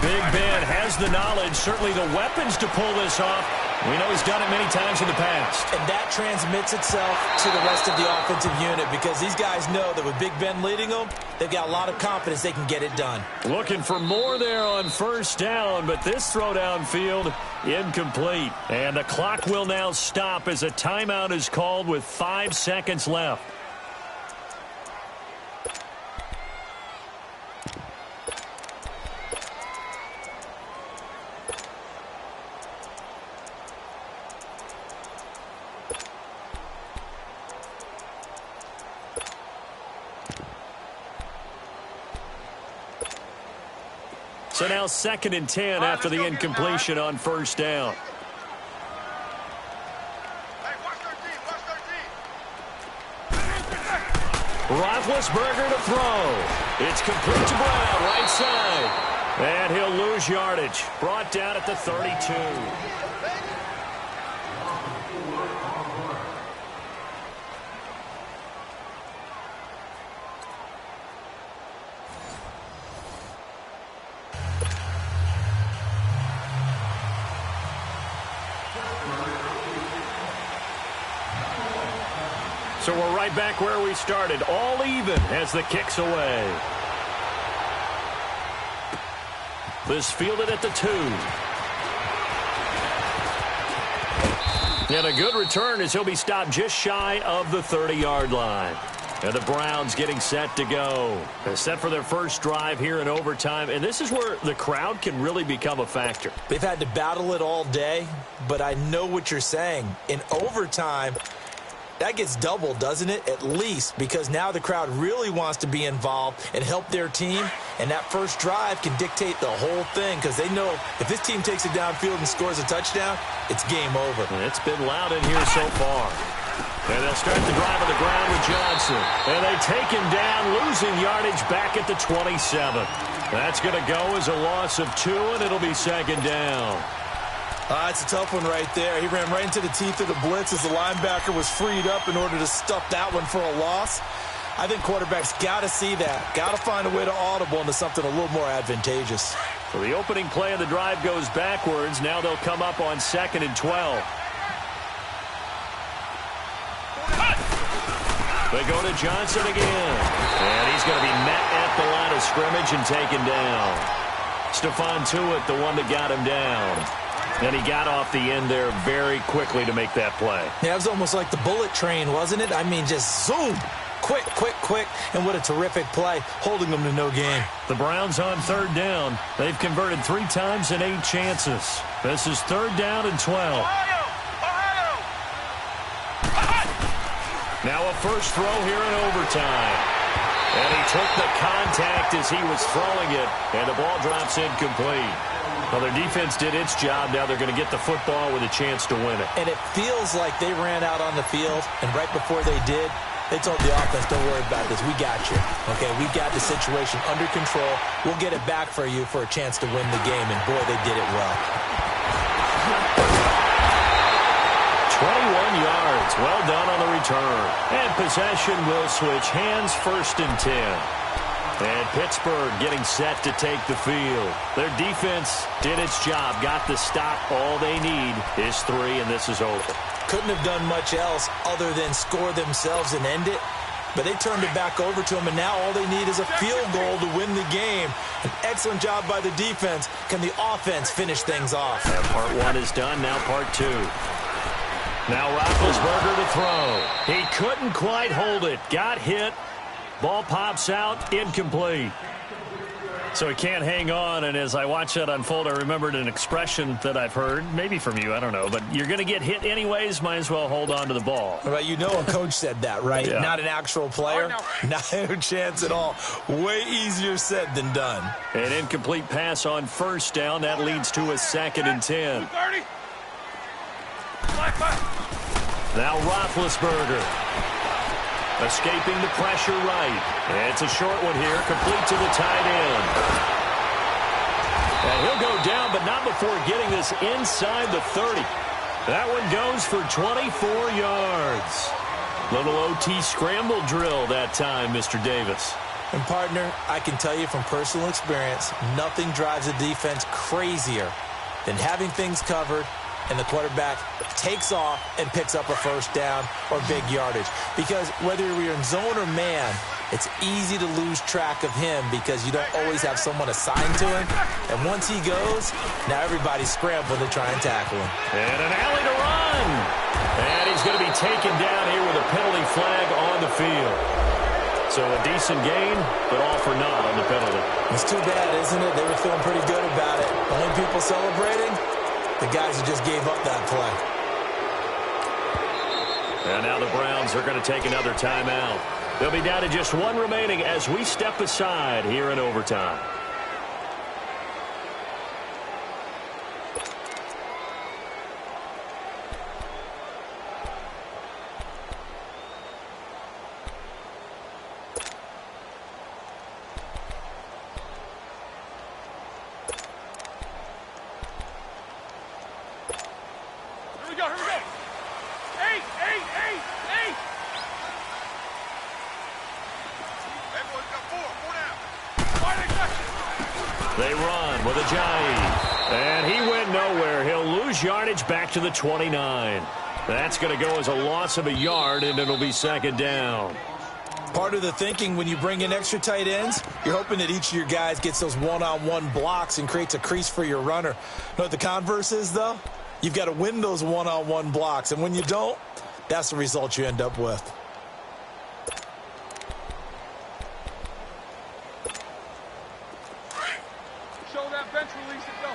Big Ben has the knowledge, certainly the weapons to pull this off. We know he's done it many times in the past. And that transmits itself to the rest of the offensive unit because these guys know that with Big Ben leading them, they've got a lot of confidence they can get it done. Looking for more there on first down, but this throw downfield incomplete. And the clock will now stop as a timeout is called with 5 seconds left. So now 2nd and 10 after the incompletion on first down. Roethlisberger to throw. It's complete to Brown, right side. And he'll lose yardage. Brought down at the 32. So we're right back where we started, all even as the kick's away. This fielded at the 2. And a good return as he'll be stopped just shy of the 30-yard line. And the Browns getting set to go. They're set for their first drive here in overtime. And this is where the crowd can really become a factor. They've had to battle it all day, but I know what you're saying. In overtime, that gets doubled, doesn't it? At least, because now the crowd really wants to be involved and help their team, and that first drive can dictate the whole thing because they know if this team takes it downfield and scores a touchdown, it's game over. And it's been loud in here so far. And they'll start the drive on the ground with Johnson. And they take him down, losing yardage back at the 27. That's going to go as a loss of 2, and it'll be 2nd down. It's a tough one right there. He ran right into the teeth of the blitz as the linebacker was freed up in order to stuff that one for a loss. I think quarterbacks got to see that. Got to find a way to audible into something a little more advantageous. So the opening play of the drive goes backwards. Now they'll come up on 2nd and 12. They go to Johnson again. And he's going to be met at the line of scrimmage and taken down. Stephon Tuitt, the one that got him down. And he got off the end there very quickly to make that play. Yeah, it was almost like the bullet train, wasn't it? I mean, just zoom. Quick, quick, quick. And what a terrific play, holding them to no gain. The Browns on 3rd down. They've converted 3 times in 8 chances. This is 3rd down and 12. Now a first throw here in overtime. And he took the contact as he was throwing it, and the ball drops incomplete. Well, their defense did its job. Now they're going to get the football with a chance to win it. And it feels like they ran out on the field, and right before they did, they told the offense, don't worry about this. We got you. Okay, we got the situation under control. We'll get it back for you for a chance to win the game, and boy, they did it well. 21 yards. Well done on the return. And possession will switch hands, 1st and 10. And Pittsburgh getting set to take the field. Their defense did its job, got the stop. All they need is 3, and this is over. Couldn't have done much else other than score themselves and end it. But they turned it back over to them, and now all they need is a field goal to win the game. An excellent job by the defense. Can the offense finish things off? And part 1 is done, now part 2. Now Roethlisberger to throw. He couldn't quite hold it. Got hit. Ball pops out. Incomplete. So he can't hang on, and as I watch that unfold, I remembered an expression that I've heard, maybe from you, I don't know, but you're going to get hit anyways, might as well hold on to the ball. Well, you know a coach said that, right? Yeah. Not an actual player. Not a chance at all. Way easier said than done. An incomplete pass on 1st down. That leads to a 2nd and 10. Now Roethlisberger. Escaping the pressure right. And it's a short one here, complete to the tight end. And he'll go down, but not before getting this inside the 30. That one goes for 24 yards. Little OT scramble drill that time, Mr. Davis. And, partner, I can tell you from personal experience, nothing drives a defense crazier than having things covered and the quarterback takes off and picks up a 1st down or big yardage. Because whether you're in zone or man, it's easy to lose track of him because you don't always have someone assigned to him. And once he goes, now everybody's scrambling to try and tackle him. And an alley to run. And he's going to be taken down here with a penalty flag on the field. So a decent gain, but all for naught on the penalty. It's too bad, isn't it? They were feeling pretty good about it. The only people celebrating, the guys who just gave up that play. And now the Browns are going to take another timeout. They'll be down to just 1 remaining as we step aside here in overtime. Here we go. 8. Everyone's got 4 down. They run with Ajayi. And he went nowhere. He'll lose yardage back to the 29. That's going to go as a loss of a yard, and it'll be 2nd down. Part of the thinking when you bring in extra tight ends, you're hoping that each of your guys gets those one-on-one blocks and creates a crease for your runner. You know what the converse is, though? You've got to win those one-on-one blocks, and when you don't, that's the result you end up with. Show that bench release it, go.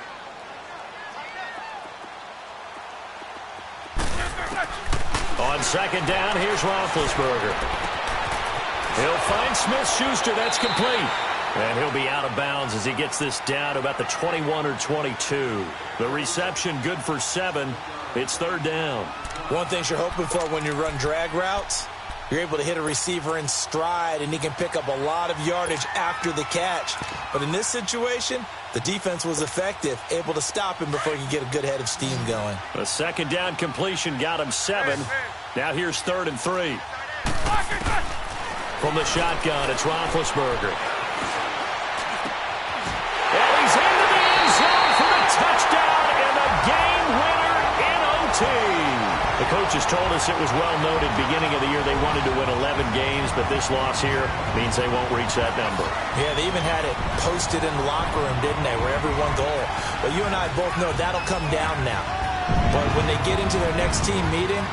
On 2nd down, here's Roethlisberger. He'll find Smith-Schuster. That's complete. And he'll be out of bounds as he gets this down to about the 21 or 22. The reception good for 7. It's 3rd down. One thing you're hoping for when you run drag routes, you're able to hit a receiver in stride, and he can pick up a lot of yardage after the catch. But in this situation, the defense was effective, able to stop him before he could get a good head of steam going. A 2nd down completion got him 7. Now here's 3rd and 3. From the shotgun, it's Roethlisberger. And he's into the end zone for the touchdown and the game winner in OT. The coaches told us it was well noted beginning of the year they wanted to win 11 games, but this loss here means they won't reach that number. Yeah, they even had it posted in the locker room, didn't they, wherever one goal. But you and I both know that'll come down now. But when they get into their next team meeting,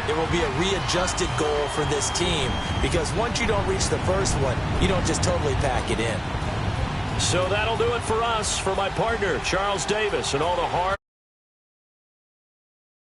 it will be a readjusted goal for this team, because once you don't reach the first one, you don't just totally pack it in. So that'll do it for us. For my partner, Charles Davis, and all the hard